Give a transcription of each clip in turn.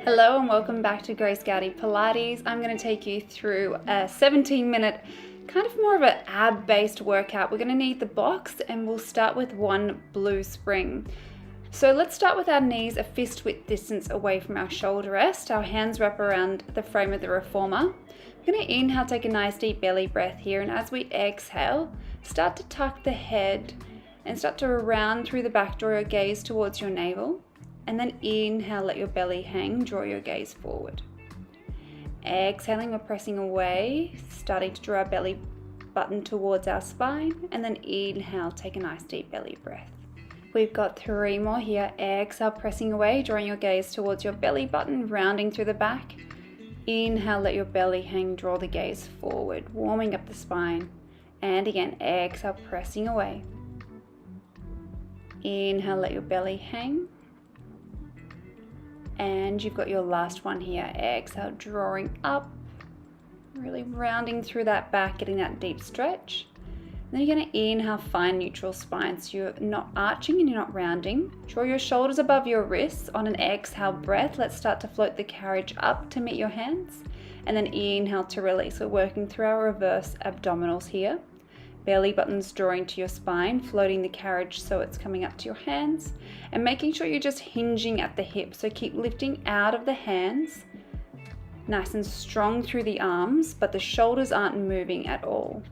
Hello and welcome back to Grace Gowdy Pilates. I'm going to take you through a 17-minute, kind of more of an ab-based workout. We're going to need the box and we'll start with one blue spring. So let's start with our knees a fist width distance away from our shoulder rest. Our hands wrap around the frame of the reformer. We're going to inhale, take a nice deep belly breath here, and as we exhale, start to tuck the head and start to round through the back, draw your gaze towards your navel. And then inhale, let your belly hang, draw your gaze forward. Exhaling, we're pressing away, starting to draw our belly button towards our spine. And then inhale, take a nice deep belly breath. We've got 3 more here. Exhale, pressing away, drawing your gaze towards your belly button, rounding through the back. Inhale, let your belly hang, draw the gaze forward, warming up the spine. And again, exhale, pressing away. Inhale, let your belly hang. And you've got your last one here. Exhale, drawing up, really rounding through that back, getting that deep stretch. Then you're going to inhale, find neutral spine. So you're not arching and you're not rounding. Draw your shoulders above your wrists. On an exhale breath, let's start to float the carriage up to meet your hands. And then inhale to release. We're working through our reverse abdominals here. Belly buttons drawing to your spine, floating the carriage so it's coming up to your hands, and making sure you're just hinging at the hips. So keep lifting out of the hands, nice and strong through the arms, but the shoulders aren't moving at all.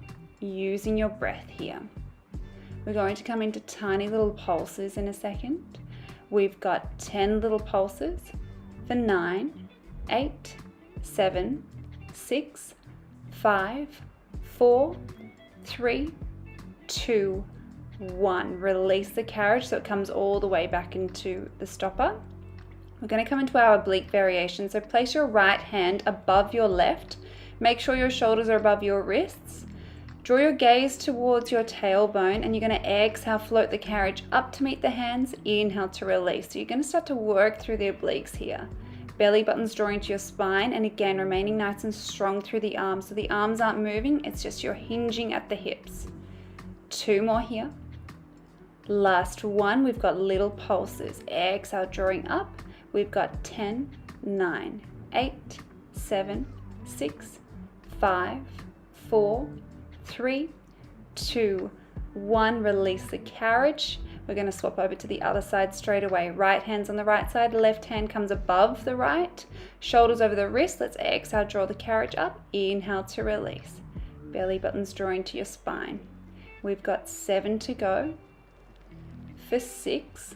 Using your breath here. We're going to come into tiny little pulses in a second. We've got 10 little pulses for 9, 8, 7, 6, 5, 4, 3, 2, 1. Release the carriage so it comes all the way back into the stopper. We're going to come into our oblique variation. So place your right hand above your left. Make sure your shoulders are above your wrists. Draw your gaze towards your tailbone, and you're going to exhale, float the carriage up to meet the hands. Inhale to release. So you're going to start to work through the obliques here. Belly buttons drawing to your spine, and again remaining nice and strong through the arms. So the arms aren't moving, it's just you're hinging at the hips. 2 more here. Last one, we've got little pulses. Exhale, drawing up. We've got 10, 9, 8, 7, 6, 5, 4, 3, 2, 1. Release the carriage. We're going to swap over to the other side straight away. Right hand's on the right side, left hand comes above the right. Shoulders over the wrist. Let's exhale, draw the carriage up. Inhale to release. Belly buttons drawing to your spine. We've got 7 to go. For 6.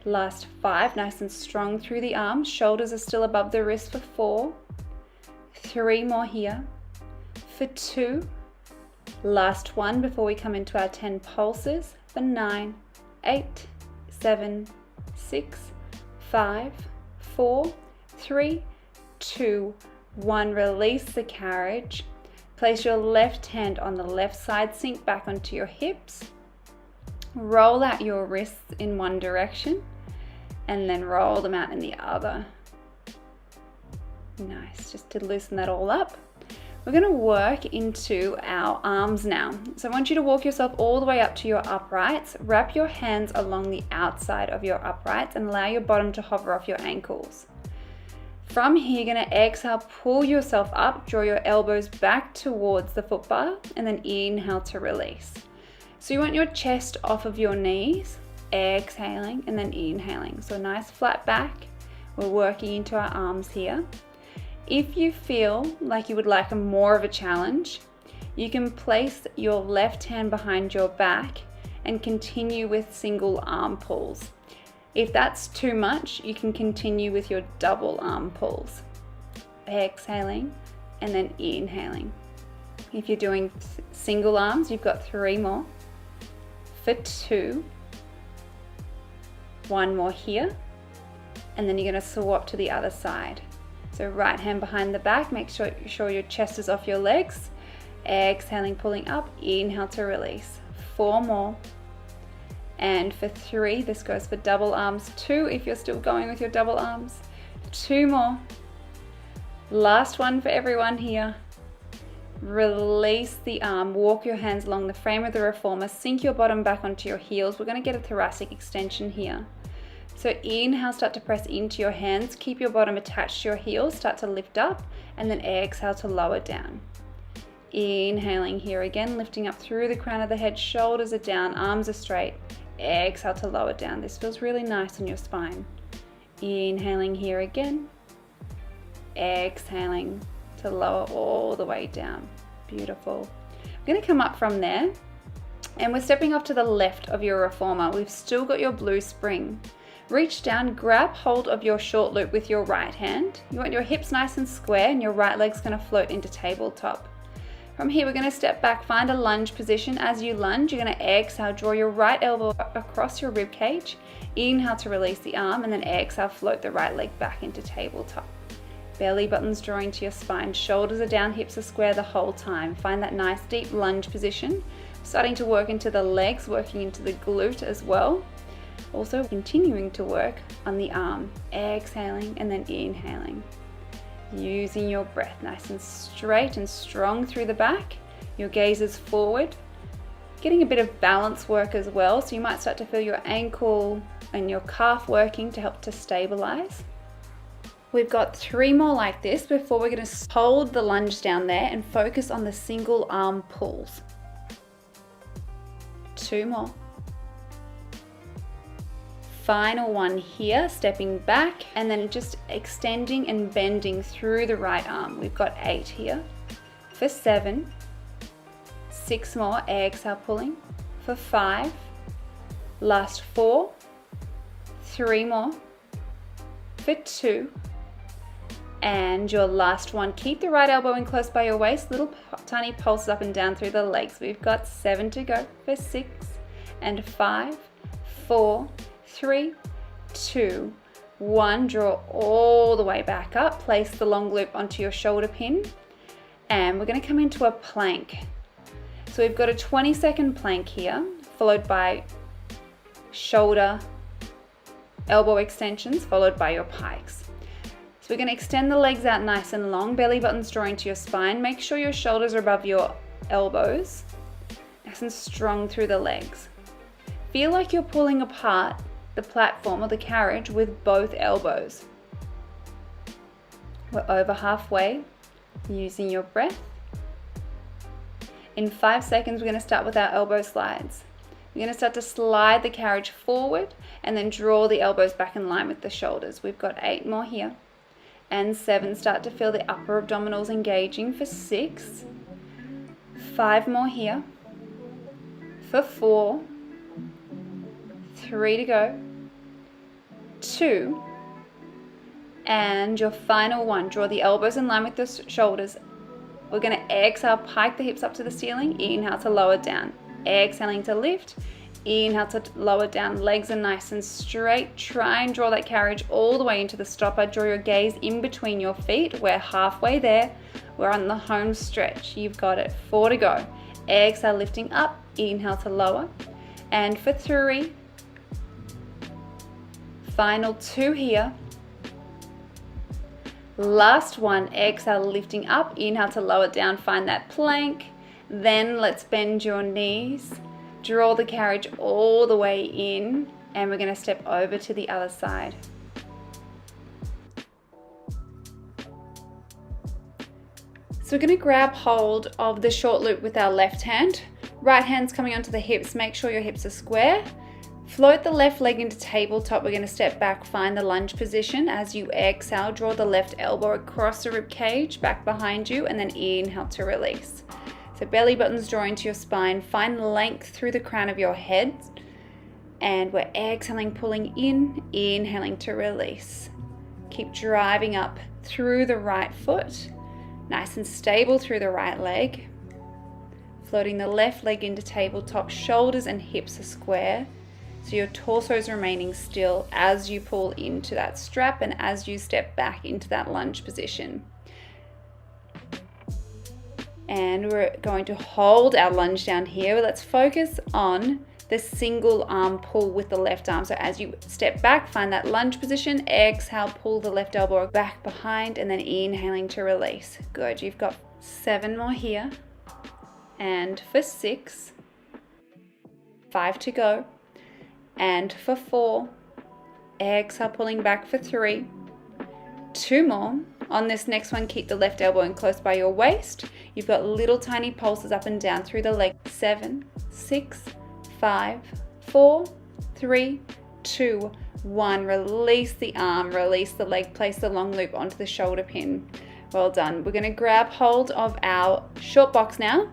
Last 5, nice and strong through the arms. Shoulders are still above the wrist for 4. 3 more here. For 2. Last one before we come into our 10 pulses. For 9, 8, 7, 6, 5, 4, 3, 2, 1. Release the carriage. Place your left hand on the left side, sink back onto your hips. Roll out your wrists in one direction and then roll them out in the other. Nice, just to loosen that all up. We're going to work into our arms now. So I want you to walk yourself all the way up to your uprights. Wrap your hands along the outside of your uprights and allow your bottom to hover off your ankles. From here, you're going to exhale, pull yourself up, draw your elbows back towards the foot bar, and then inhale to release. So you want your chest off of your knees, exhaling, and then inhaling. So a nice flat back. We're working into our arms here. If you feel like you would like more of a challenge, you can place your left hand behind your back and continue with single arm pulls. If that's too much, you can continue with your double arm pulls. Exhaling and then inhaling. If you're doing single arms, you've got 3 more. For 2. 1 more here. And then you're going to swap to the other side. So right hand behind the back, make sure your chest is off your legs. Exhaling, pulling up, inhale to release. 4 more. And for 3, this goes for double arms. 2 if you're still going with your double arms. 2 more. Last one for everyone here. Release the arm, walk your hands along the frame of the reformer, sink your bottom back onto your heels. We're going to get a thoracic extension here. So inhale, start to press into your hands, keep your bottom attached to your heels, start to lift up, and then exhale to lower down. Inhaling here again, lifting up through the crown of the head, shoulders are down, arms are straight. Exhale to lower down. This feels really nice on your spine. Inhaling here again, exhaling to lower all the way down. Beautiful. I'm going to come up from there, and we're stepping off to the left of your reformer. We've still got your blue spring. Reach down, grab hold of your short loop with your right hand. You want your hips nice and square, and your right leg's going to float into tabletop. From here, we're going to step back, find a lunge position. As you lunge, you're going to exhale, draw your right elbow across your rib cage. Inhale to release the arm, and then exhale, float the right leg back into tabletop. Belly button's drawing to your spine, shoulders are down, hips are square the whole time. Find that nice deep lunge position. Starting to work into the legs, working into the glute as well. Also continuing to work on the arm. Exhaling and then inhaling. Using your breath nice and straight and strong through the back. Your gaze is forward. Getting a bit of balance work as well, so you might start to feel your ankle and your calf working to help to stabilize. We've got 3 more like this before we're going to hold the lunge down there and focus on the single arm pulls. 2 more. Final one here, stepping back and then just extending and bending through the right arm. We've got 8 here. For 7, 6 more, exhale pulling. For 5, last 4, 3 more. For 2, and your last one. Keep the right elbow in close by your waist, little tiny pulses up and down through the legs. We've got 7 to go. For 6 and 5, 4, 3, 2, 1. Draw all the way back up. Place the long loop onto your shoulder pin. And we're going to come into a plank. So we've got a 20-second plank here, followed by shoulder, elbow extensions, followed by your pikes. So we're going to extend the legs out nice and long, belly buttons drawing to your spine. Make sure your shoulders are above your elbows, nice and strong through the legs. Feel like you're pulling apart the platform or the carriage with both elbows. We're over halfway, using your breath. In 5 seconds, we're going to start with our elbow slides. We're going to start to slide the carriage forward and then draw the elbows back in line with the shoulders. We've got 8 more here. And 7, start to feel the upper abdominals engaging. For 6, 5 more here. For 4, 3 to go. 2, and your final one. Draw the elbows in line with the shoulders. We're going to exhale, pike the hips up to the ceiling. Inhale to lower down. Exhaling to lift. Inhale to lower down. Legs are nice and straight. Try and draw that carriage all the way into the stopper. Draw your gaze in between your feet. We're halfway there. We're on the home stretch. You've got it. 4 to go. Exhale, lifting up. Inhale to lower. And for 3. Final 2 here. Last one, exhale, lifting up. Inhale to lower down, find that plank. Then let's bend your knees. Draw the carriage all the way in, and we're going to step over to the other side. So we're going to grab hold of the short loop with our left hand. Right hand's coming onto the hips. Make sure your hips are square. Float the left leg into tabletop. We're going to step back, find the lunge position. As you exhale, draw the left elbow across the rib cage, back behind you, and then inhale to release. So belly buttons drawing to your spine. Find length through the crown of your head. And we're exhaling, pulling in, inhaling to release. Keep driving up through the right foot. Nice and stable through the right leg. Floating the left leg into tabletop. Shoulders and hips are square. So your torso is remaining still as you pull into that strap and as you step back into that lunge position. And we're going to hold our lunge down here. Let's focus on the single arm pull with the left arm. So as you step back, find that lunge position, exhale, pull the left elbow back behind, and then inhaling to release. Good, you've got 7 more here. And for 6, 5 to go. And for 4, Exhale, pulling back for 3. 2 more. On this next one, keep the left elbow in close by your waist. You've got little tiny pulses up and down through the leg. 7, 6, 5, 4, 3, 2, 1. Release the arm, release the leg, place the long loop onto the shoulder pin. Well done. We're going to grab hold of our short box now.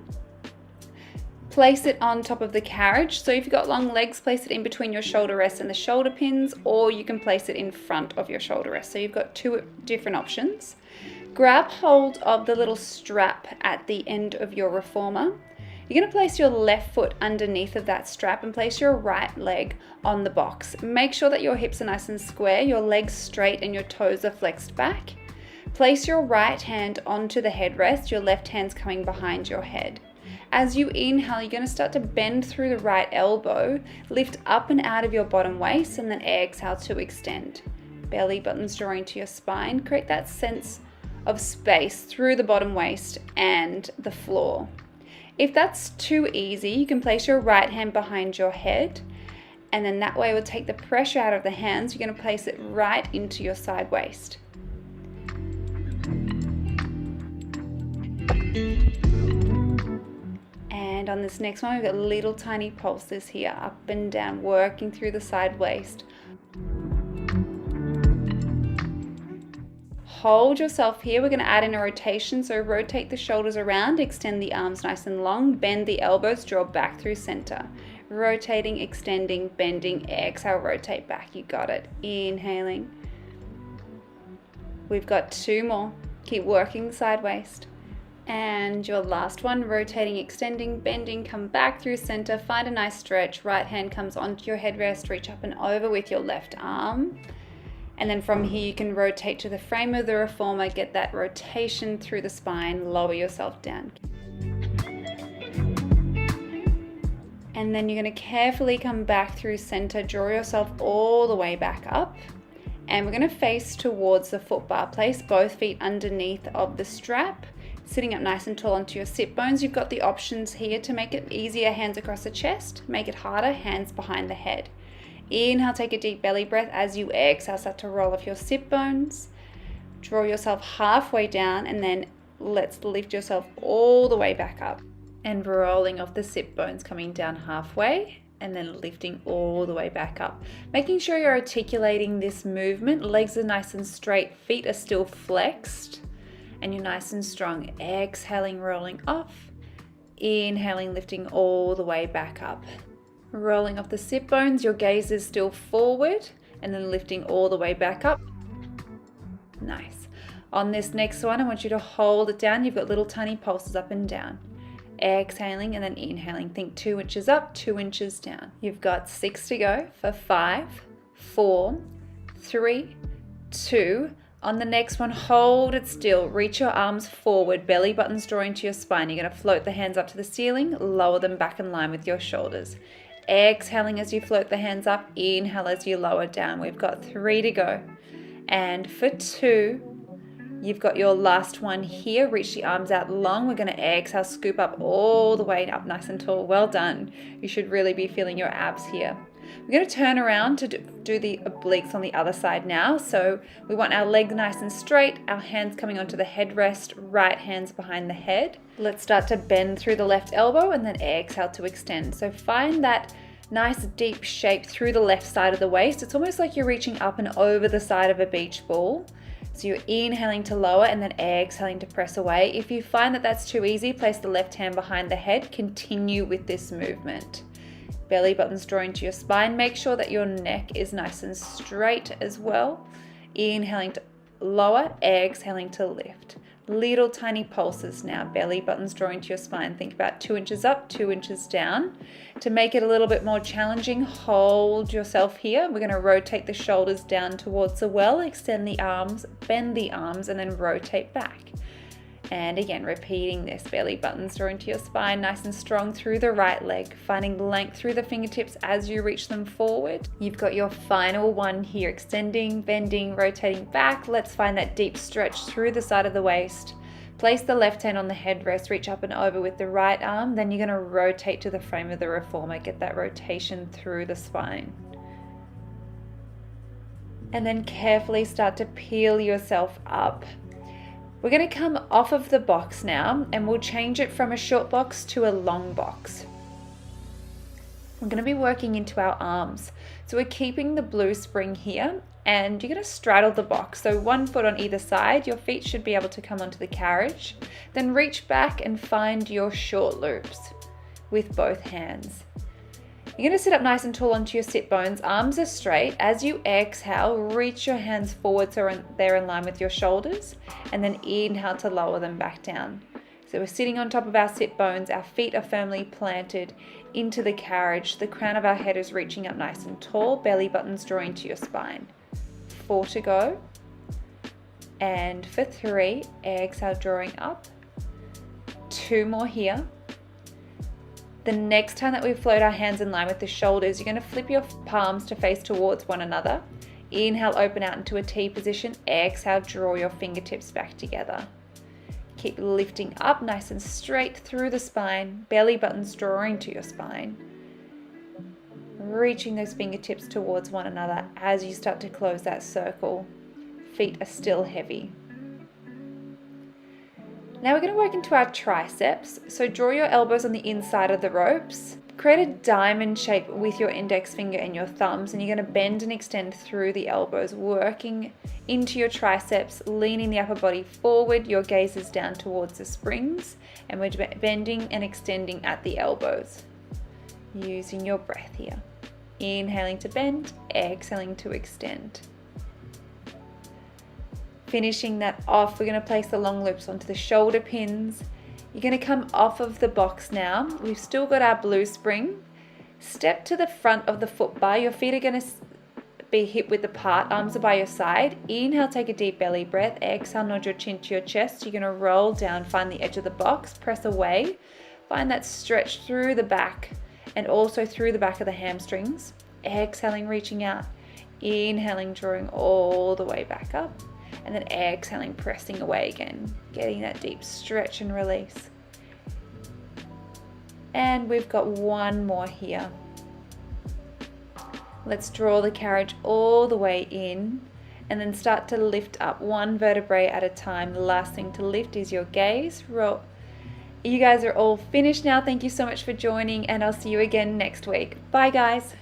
Place it on top of the carriage. So if you've got long legs, place it in between your shoulder rest and the shoulder pins, or you can place it in front of your shoulder rest. So you've got 2 different options. Grab hold of the little strap at the end of your reformer. You're going to place your left foot underneath of that strap and place your right leg on the box. Make sure that your hips are nice and square, your legs straight and your toes are flexed back. Place your right hand onto the headrest, your left hand's coming behind your head. As you inhale, you're going to start to bend through the right elbow, lift up and out of your bottom waist, and then exhale to extend. Belly buttons drawing to your spine. Create that sense of space through the bottom waist and the floor. If that's too easy, you can place your right hand behind your head, and then that way it will take the pressure out of the hands. You're going to place it right into your side waist. And on this next one, we've got little tiny pulses here, up and down, working through the side waist. Hold yourself here. We're going to add in a rotation, so rotate the shoulders around, extend the arms nice and long, bend the elbows, draw back through center. Rotating, extending, bending, exhale, rotate back. You got it. Inhaling. We've got 2 more. Keep working side waist. And your last one, rotating, extending, bending, come back through center, find a nice stretch. Right hand comes onto your headrest, reach up and over with your left arm. And then from here, you can rotate to the frame of the reformer, get that rotation through the spine, lower yourself down. And then you're going to carefully come back through center, draw yourself all the way back up. And we're going to face towards the foot bar. Place both feet underneath of the strap, sitting up nice and tall onto your sit bones. You've got the options here to make it easier, hands across the chest. Make it harder, hands behind the head. Inhale, take a deep belly breath. As you exhale, start to roll off your sit bones. Draw yourself halfway down, and then let's lift yourself all the way back up. And rolling off the sit bones, coming down halfway, and then lifting all the way back up. Making sure you're articulating this movement. Legs are nice and straight, feet are still flexed, and you're nice and strong. Exhaling, rolling off. Inhaling, lifting all the way back up. Rolling off the sit bones, your gaze is still forward, and then lifting all the way back up. Nice. On this next one, I want you to hold it down. You've got little tiny pulses up and down. Exhaling and then inhaling. Think 2 inches up, 2 inches down. You've got 6 to go for 5, 4, 3, 2. On the next one, hold it still. Reach your arms forward, belly buttons drawing to your spine. You're going to float the hands up to the ceiling, lower them back in line with your shoulders. Exhaling as you float the hands up, inhale as you lower down. We've got 3 to go. And for 2, you've got your last one here. Reach the arms out long. We're going to exhale, scoop up all the way up nice and tall. Well done. You should really be feeling your abs here. We're going to turn around to do the obliques on the other side now. So we want our legs nice and straight, our hands coming onto the headrest, right hands behind the head. Let's start to bend through the left elbow and then exhale to extend. So find that nice deep shape through the left side of the waist. It's almost like you're reaching up and over the side of a beach ball. So you're inhaling to lower and then exhaling to press away. If you find that that's too easy, place the left hand behind the head. Continue with this movement. Belly buttons drawing to your spine. Make sure that your neck is nice and straight as well. Inhaling to lower, exhaling to lift. Little tiny pulses now. Belly buttons drawing to your spine. Think about 2 inches up, 2 inches down. To make it a little bit more challenging, hold yourself here. We're going to rotate the shoulders down towards the well, extend the arms, bend the arms, and then rotate back. And again, repeating this, belly buttons drawing to your spine, nice and strong through the right leg, finding length through the fingertips as you reach them forward. You've got your final one here, extending, bending, rotating back. Let's find that deep stretch through the side of the waist. Place the left hand on the headrest, reach up and over with the right arm. Then you're going to rotate to the frame of the reformer, get that rotation through the spine. And then carefully start to peel yourself up. We're going to come off of the box now, and we'll change it from a short box to a long box. We're going to be working into our arms. So we're keeping the blue spring here, and you're going to straddle the box. So 1 foot on either side, your feet should be able to come onto the carriage. Then reach back and find your short loops with both hands. You're going to sit up nice and tall onto your sit bones, arms are straight. As you exhale, reach your hands forward so they're in line with your shoulders, and then inhale to lower them back down. So we're sitting on top of our sit bones, our feet are firmly planted into the carriage, the crown of our head is reaching up nice and tall, belly buttons drawing to your spine. 4 to go. And for 3, exhale, drawing up. 2 more here. The next time that we float our hands in line with the shoulders, you're going to flip your palms to face towards one another. Inhale, open out into a T position. Exhale, draw your fingertips back together. Keep lifting up nice and straight through the spine, belly buttons drawing to your spine. Reaching those fingertips towards one another as you start to close that circle. Feet are still heavy. Now we're going to work into our triceps. So draw your elbows on the inside of the ropes. Create a diamond shape with your index finger and your thumbs, and you're going to bend and extend through the elbows, working into your triceps, leaning the upper body forward. Your gaze is down towards the springs, and we're bending and extending at the elbows. Using your breath here. Inhaling to bend, exhaling to extend. Finishing that off, we're going to place the long loops onto the shoulder pins. You're going to come off of the box now. We've still got our blue spring. Step to the front of the foot bar. Your feet are going to be hip width apart. Arms are by your side. Inhale, take a deep belly breath. Exhale, nod your chin to your chest. You're going to roll down, find the edge of the box, press away. Find that stretch through the back and also through the back of the hamstrings. Exhaling, reaching out. Inhaling, drawing all the way back up. And then exhaling, pressing away again, getting that deep stretch and release. And we've got 1 more here. Let's draw the carriage all the way in and then start to lift up 1 vertebrae at a time. The last thing to lift is your gaze. Roll. You guys are all finished now. Thank you so much for joining, and I'll see you again next week. Bye guys.